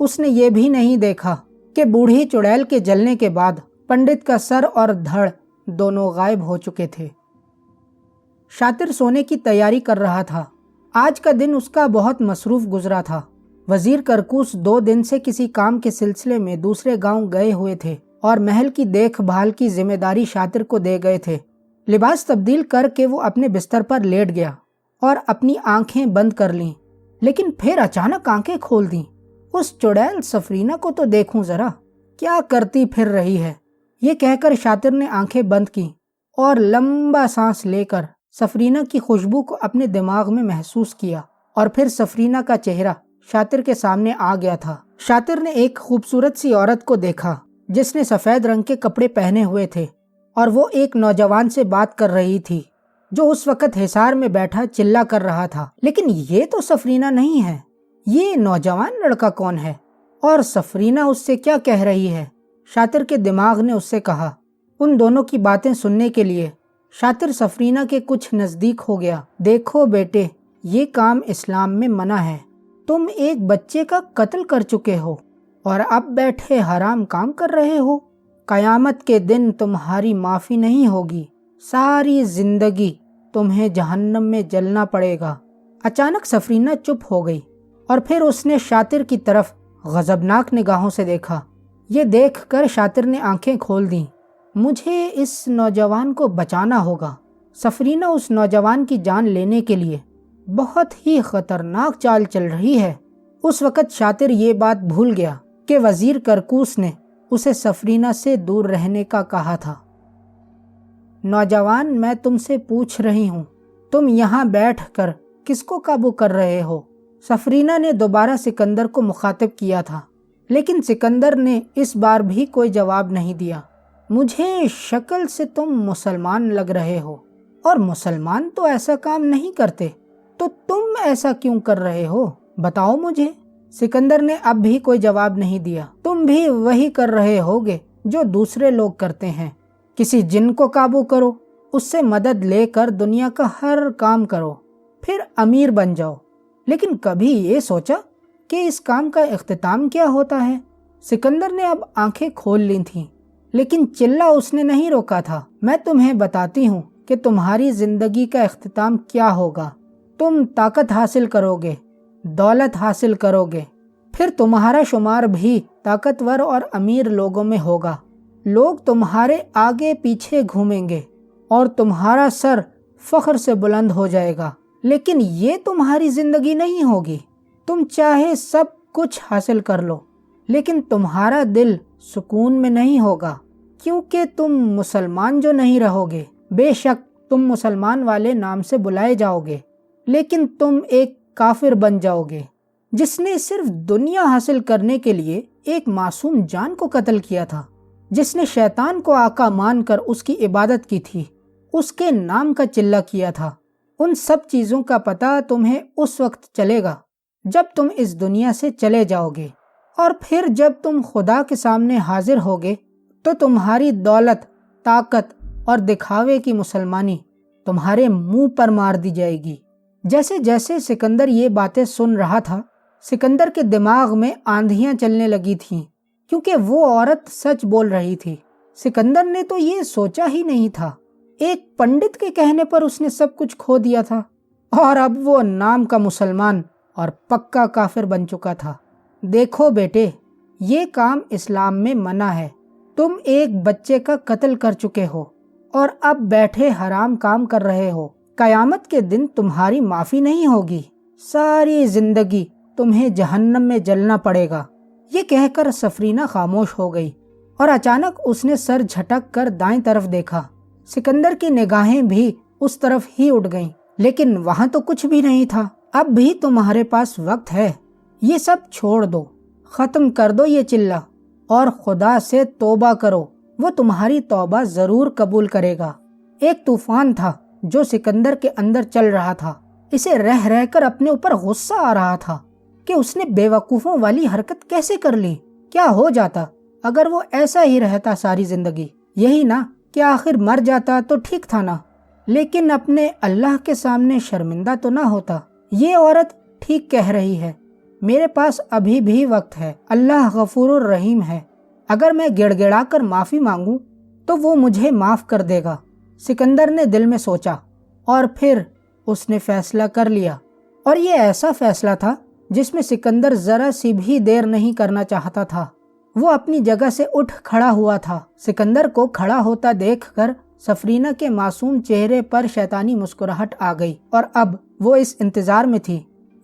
اس نے یہ بھی نہیں دیکھا کہ بوڑھی چڑیل کے جلنے کے بعد پنڈت کا سر اور دھڑ دونوں غائب ہو چکے تھے۔ شاطر سونے کی تیاری کر رہا تھا۔ آج کا دن اس کا بہت مصروف گزرا تھا۔ وزیر کرکوس 2 دن سے کسی کام کے سلسلے میں دوسرے گاؤں گئے ہوئے تھے اور محل کی دیکھ بھال کی ذمہ داری شاطر کو دے گئے تھے۔ لباس تبدیل کر کے وہ اپنے بستر پر لیٹ گیا اور اپنی آنکھیں بند کر لیں، لیکن پھر اچانک آنکھیں کھول دیں۔ اس چڑیل سفرینہ کو تو دیکھوں ذرا، کیا کرتی پھر رہی ہے۔ یہ کہہ کر شاطر نے آنکھیں بند کی اور لمبا سانس لے کر سفرینہ کی خوشبو کو اپنے دماغ میں محسوس کیا، اور پھر سفرینہ کا چہرہ شاطر کے سامنے آ گیا تھا۔ شاطر نے ایک خوبصورت سی عورت کو دیکھا جس نے سفید رنگ کے کپڑے پہنے ہوئے تھے، اور وہ ایک نوجوان سے بات کر رہی تھی جو اس وقت حصار میں بیٹھا چلا کر رہا تھا۔ لیکن یہ تو سفرینہ نہیں ہے، یہ نوجوان لڑکا کون ہے اور سفرینہ اس سے کیا کہہ رہی ہے؟ شاطر کے دماغ نے اس سے کہا۔ ان دونوں کی باتیں سننے کے لیے شاطر سفرینہ کے کچھ نزدیک ہو گیا۔ دیکھو بیٹے، یہ کام اسلام میں منع ہے۔ تم ایک بچے کا قتل کر چکے ہو اور اب بیٹھے حرام کام کر رہے ہو۔ قیامت کے دن تمہاری معافی نہیں ہوگی، ساری زندگی تمہیں جہنم میں جلنا پڑے گا۔ اچانک سفرینہ چپ ہو گئی اور پھر اس نے شاطر کی طرف غضبناک نگاہوں سے دیکھا۔ یہ دیکھ کر شاطر نے آنکھیں کھول دیں۔ مجھے اس نوجوان کو بچانا ہوگا۔ سفرینہ اس نوجوان کی جان لینے کے لیے بہت ہی خطرناک چال چل رہی ہے۔ اس وقت شاطر یہ بات بھول گیا کہ وزیر کرکوس نے اسے سفرینہ سے دور رہنے کا کہا تھا۔ نوجوان، میں تم سے پوچھ رہی ہوں، تم یہاں بیٹھ کر کس کو قابو کر رہے ہو؟ سفرینہ نے دوبارہ سکندر کو مخاطب کیا تھا، لیکن سکندر نے اس بار بھی کوئی جواب نہیں دیا۔ مجھے شکل سے تم مسلمان لگ رہے ہو، اور مسلمان تو ایسا کام نہیں کرتے، تو تم ایسا کیوں کر رہے ہو؟ بتاؤ مجھے۔ سکندر نے اب بھی کوئی جواب نہیں دیا۔ تم بھی وہی کر رہے ہوگے جو دوسرے لوگ کرتے ہیں، کسی جن کو قابو کرو، اس سے مدد لے کر دنیا کا ہر کام کرو، پھر امیر بن جاؤ۔ لیکن کبھی یہ سوچا کہ اس کام کا اختتام کیا ہوتا ہے؟ سکندر نے اب آنکھیں کھول لی تھیں، لیکن چلہ اس نے نہیں روکا تھا۔ میں تمہیں بتاتی ہوں کہ تمہاری زندگی کا اختتام کیا ہوگا۔ تم طاقت حاصل کرو گے، دولت حاصل کرو گے، پھر تمہارا شمار بھی طاقتور اور امیر لوگوں میں ہوگا۔ لوگ تمہارے آگے پیچھے گھومیں گے اور تمہارا سر فخر سے بلند ہو جائے گا، لیکن یہ تمہاری زندگی نہیں ہوگی۔ تم چاہے سب کچھ حاصل کر لو، لیکن تمہارا دل سکون میں نہیں ہوگا، کیونکہ تم مسلمان جو نہیں رہو گے۔ بے شک تم مسلمان والے نام سے بلائے جاؤ گے، لیکن تم ایک کافر بن جاؤ گے جس نے صرف دنیا حاصل کرنے کے لیے ایک معصوم جان کو قتل کیا تھا، جس نے شیطان کو آقا مان کر اس کی عبادت کی تھی، اس کے نام کا چلہ کیا تھا۔ ان سب چیزوں کا پتہ تمہیں اس وقت چلے گا جب تم اس دنیا سے چلے جاؤ گے، اور پھر جب تم خدا کے سامنے حاضر ہوگے تو تمہاری دولت، طاقت اور دکھاوے کی مسلمانی تمہارے منہ پر مار دی جائے گی۔ جیسے جیسے سکندر یہ باتیں سن رہا تھا، سکندر کے دماغ میں آندھیاں چلنے لگی تھیں، کیونکہ وہ عورت سچ بول رہی تھی۔ سکندر نے تو یہ سوچا ہی نہیں تھا، ایک پنڈت کے کہنے پر اس نے سب کچھ کھو دیا تھا، اور اب وہ نام کا مسلمان اور پکا کافر بن چکا تھا۔ دیکھو بیٹے، یہ کام اسلام میں منع ہے۔ تم ایک بچے کا قتل کر چکے ہو اور اب بیٹھے حرام کام کر رہے ہو۔ قیامت کے دن تمہاری معافی نہیں ہوگی، ساری زندگی تمہیں جہنم میں جلنا پڑے گا۔ یہ کہہ کر سفرینہ خاموش ہو گئی، اور اچانک اس نے سر جھٹک کر دائیں طرف دیکھا۔ سکندر کی نگاہیں بھی اس طرف ہی اٹھ گئیں، لیکن وہاں تو کچھ بھی نہیں تھا۔ اب بھی تمہارے پاس وقت ہے، یہ سب چھوڑ دو، ختم کر دو یہ چلہ، اور خدا سے توبہ کرو، وہ تمہاری توبہ ضرور قبول کرے گا۔ ایک طوفان تھا جو سکندر کے اندر چل رہا تھا۔ اسے رہ رہ کر اپنے اوپر غصہ آ رہا تھا کہ اس نے بے وقوفوں والی حرکت کیسے کر لی۔ کیا ہو جاتا اگر وہ ایسا ہی رہتا ساری زندگی؟ یہی نا کہ آخر مر جاتا تو ٹھیک تھا نا، لیکن اپنے اللہ کے سامنے شرمندہ تو نہ ہوتا۔ یہ عورت ٹھیک کہہ رہی ہے، میرے پاس ابھی بھی وقت ہے، اللہ غفور الرحیم ہے، اگر میں گڑ گڑا کر معافی مانگوں تو وہ مجھے معاف کر دے گا۔ سکندر نے دل میں سوچا اور پھر اس نے فیصلہ کر لیا، اور یہ ایسا فیصلہ تھا جس میں سکندر ذرا سی بھی دیر نہیں کرنا چاہتا تھا۔ وہ اپنی جگہ سے اٹھ کھڑا ہوا تھا۔ سکندر کو کھڑا ہوتا دیکھ کر سفرینہ کے معصوم چہرے پر شیطانی مسکراہٹ آ گئی، اور اب وہ اس انتظار میں تھی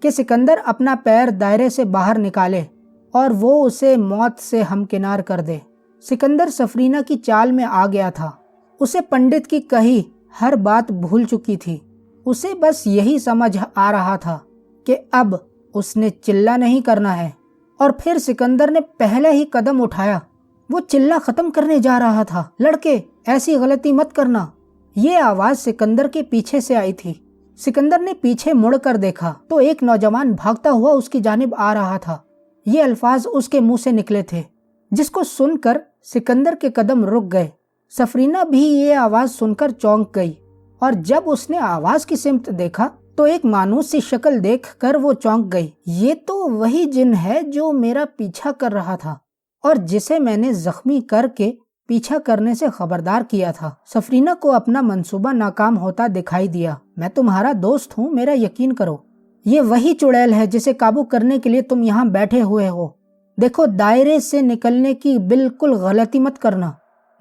کہ سکندر اپنا پیر دائرے سے باہر نکالے اور وہ اسے موت سے ہمکنار کر دے۔ سکندر سفرینہ کی چال میں آ گیا تھا۔ اسے پنڈت کی کہی ہر بات بھول چکی تھی۔ اسے بس یہی سمجھ آ رہا تھا کہ اب اس نے چلہ نہیں کرنا ہے، اور پھر سکندر نے پہلے ہی قدم اٹھایا۔ وہ چلہ ختم کرنے جا رہا تھا۔ لڑکے، ایسی غلطی مت کرنا۔ یہ آواز سکندر کے پیچھے سے آئی تھی۔ سکندر نے پیچھے مڑ کر دیکھا تو ایک نوجوان بھاگتا ہوا اس کی جانب آ رہا تھا۔ یہ الفاظ اس کے منہ سے نکلے تھے، جس کو سن کر سکندر کے قدم رک گئے۔ سفرینہ بھی یہ آواز سن کر چونک گئی، اور جب اس نے آواز کی سمت دیکھا تو ایک مانوس سی شکل دیکھ کر وہ چونک گئی۔ یہ تو وہی جن ہے جو میرا پیچھا کر رہا تھا اور جسے میں نے زخمی کر کے پیچھا کرنے سے خبردار کیا تھا۔ سفرینہ کو اپنا منصوبہ ناکام ہوتا دکھائی دیا۔ میں تمہارا دوست ہوں، میرا یقین کرو۔ یہ وہی چڑیل ہے جسے قابو کرنے کے لیے تم یہاں بیٹھے ہوئے ہو۔ دیکھو، دائرے سے نکلنے کی بالکل غلطی مت کرنا،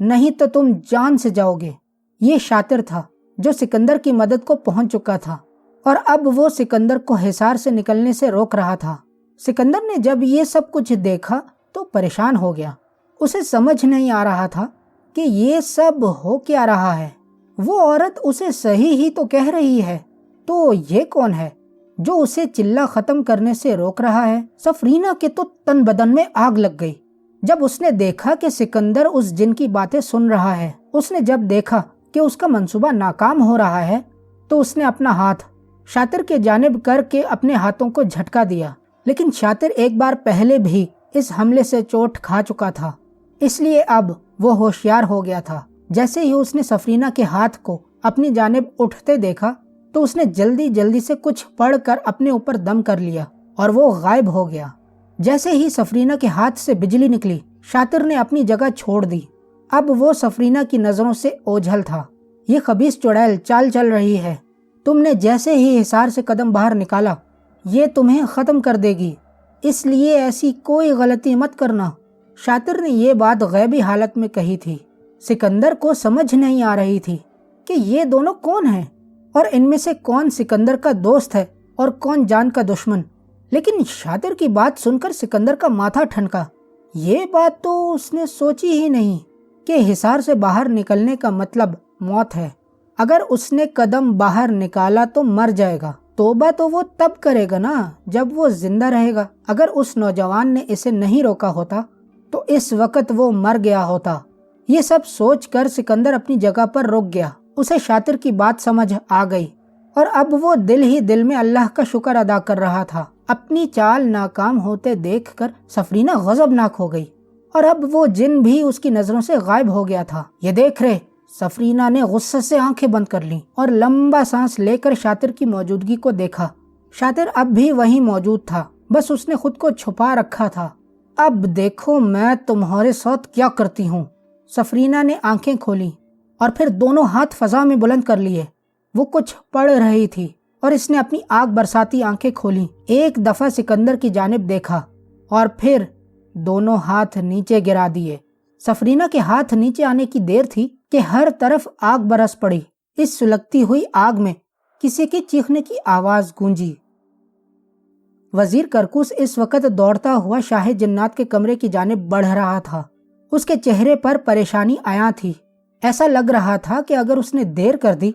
نہیں تو تم جان سے جاؤ گے۔ یہ شاطر تھا جو سکندر کی مدد کو پہنچ چکا تھا، اور اب وہ سکندر کو حصار سے نکلنے سے روک رہا تھا۔ سکندر نے جب یہ سب کچھ دیکھا تو پریشان ہو گیا۔ اسے سمجھ نہیں آ رہا تھا کہ یہ سب ہو کیا رہا ہے۔ وہ عورت اسے صحیح ہی تو کہہ رہی ہے، تو یہ کون ہے جو اسے چلہ ختم کرنے سے روک رہا ہے؟ سفرینہ کے تو تن بدن میں آگ لگ گئی جب اس نے دیکھا کہ سکندر اس جن کی باتیں سن رہا ہے۔ اس نے جب دیکھا کہ اس کا منصوبہ ناکام ہو رہا ہے تو اس نے اپنا ہاتھ شاطر کے جانب کر کے اپنے ہاتھوں کو جھٹکا دیا، لیکن شاطر ایک بار پہلے بھی اس حملے سے چوٹ کھا چکا تھا، اس لیے اب وہ ہوشیار ہو گیا تھا۔ جیسے ہی اس نے سفرینہ کے ہاتھ کو اپنی جانب اٹھتے دیکھا تو اس نے جلدی جلدی سے کچھ پڑھ کر اپنے اوپر دم کر لیا اور وہ غائب ہو گیا۔ جیسے ہی سفرینہ کے ہاتھ سے بجلی نکلی، شاطر نے اپنی جگہ چھوڑ دی۔ اب وہ سفرینہ کی نظروں سے اوجھل تھا۔ یہ خبیث چڑیل چال چل رہی ہے، تم نے جیسے ہی حصار سے قدم باہر نکالا یہ تمہیں ختم کر دے گی، اس لیے ایسی کوئی غلطی مت کرنا۔ شاطر نے یہ بات غیبی حالت میں کہی تھی۔ سکندر کو سمجھ نہیں آ رہی تھی کہ یہ دونوں کون ہیں، اور ان میں سے کون سکندر کا دوست ہے اور کون جان کا دشمن۔ لیکن شاطر کی بات سن کر سکندر کا ماتھا ٹھنکا۔ یہ بات تو اس نے سوچی ہی نہیں کہ حصار سے باہر نکلنے کا مطلب موت ہے۔ اگر اس نے قدم باہر نکالا تو مر جائے گا۔ توبہ تو وہ تب کرے گا نا جب وہ زندہ رہے گا۔ اگر اس نوجوان نے اسے نہیں روکا ہوتا تو اس وقت وہ مر گیا ہوتا۔ یہ سب سوچ کر سکندر اپنی جگہ پر رک گیا۔ اسے شاطر کی بات سمجھ آ گئی، اور اب وہ دل ہی دل میں اللہ کا شکر ادا کر رہا تھا۔ اپنی چال ناکام ہوتے دیکھ کر سفرینہ غضبناک ہو گئی، اور اب وہ جن بھی اس کی نظروں سے غائب ہو گیا تھا۔ یہ دیکھ رہے سفرینہ نے غصے سے آنکھیں بند کر لیں اور لمبا سانس لے کر شاطر کی موجودگی کو دیکھا۔ شاطر اب بھی وہیں موجود تھا، بس اس نے خود کو چھپا رکھا تھا۔ اب دیکھو میں تمہارے ساتھ کیا کرتی ہوں۔ سفرینہ نے آنکھیں کھولی اور پھر دونوں ہاتھ فضا میں بلند کر لیے۔ وہ کچھ پڑھ رہی تھی اور اس نے اپنی آگ برساتی آنکھیں کھولیں۔ ایک دفعہ سکندر کی جانب دیکھا اور پھر دونوں ہاتھ نیچے گرا دیے۔ سفرینہ کے ہاتھ نیچے آنے کی دیر تھی کہ ہر طرف آگ برس پڑی۔ اس سلگتی ہوئی آگ میں کسی کی چیخنے کی آواز گونجی۔ وزیر کرکوس اس وقت دوڑتا ہوا شاہ جنات کے کمرے کی جانب بڑھ رہا تھا۔ اس کے چہرے پر پریشانی عیاں تھی۔ ایسا لگ رہا تھا کہ اگر اس نے دیر کر دی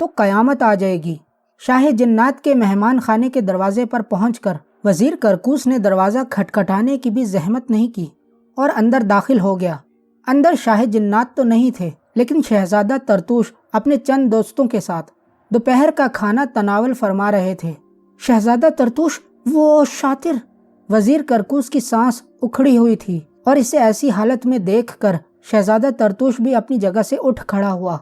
تو قیامت آ جائے گی۔ شاہ جنات کے مہمان خانے کے دروازے پر پہنچ کر وزیر کرکوس نے دروازہ کھٹکھٹانے کی بھی زحمت نہیں کی اور اندر داخل ہو گیا۔ اندر شاہ جنات تو نہیں تھے، لیکن شہزادہ ترتوش اپنے چند دوستوں کے ساتھ دوپہر کا کھانا تناول فرما رہے تھے۔ شہزادہ ترتوش، وہ شاطر! وزیر کرکوس کی سانس اکھڑی ہوئی تھی، اور اسے ایسی حالت میں دیکھ کر شہزادہ ترتوش بھی اپنی جگہ سے اٹھ کھڑا ہوا۔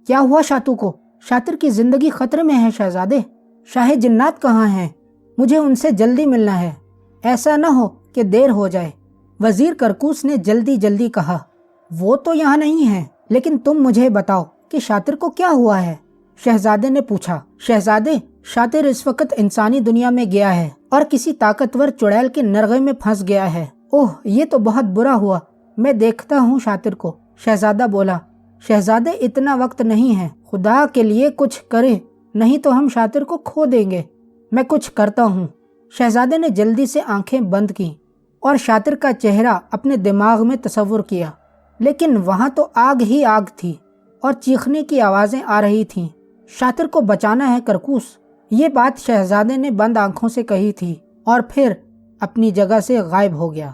کیا ہوا شاتو کو؟ شاطر کی زندگی خطرے میں ہے شہزادے۔ شاہ جنات کہاں ہیں؟ مجھے ان سے جلدی ملنا ہے۔ ایسا نہ ہو کہ دیر ہو جائے۔ وزیر کرکوس نے جلدی جلدی کہا، وہ تو یہاں نہیں ہے، لیکن تم مجھے بتاؤ کہ شاطر کو کیا ہوا ہے؟ شہزادے نے پوچھا۔ شہزادے، شاطر اس وقت انسانی دنیا میں گیا ہے اور کسی طاقتور چڑیل کے نرغے میں پھنس گیا ہے۔ اوہ، یہ تو بہت برا ہوا، میں دیکھتا ہوں شاطر کو، شہزادہ بولا۔ شہزادے، اتنا وقت نہیں ہے، خدا کے لیے کچھ کریں، نہیں تو ہم شاطر کو کھو دیں گے۔ میں کچھ کرتا ہوں۔ شہزادے نے جلدی سے آنکھیں بند کی اور شاطر کا چہرہ اپنے دماغ میں تصور کیا، لیکن وہاں تو آگ ہی آگ تھی اور چیخنے کی آوازیں آ رہی تھیں۔ شاطر کو بچانا ہے کرکوس، یہ بات شہزادے نے بند آنکھوں سے کہی تھی اور پھر اپنی جگہ سے غائب ہو گیا۔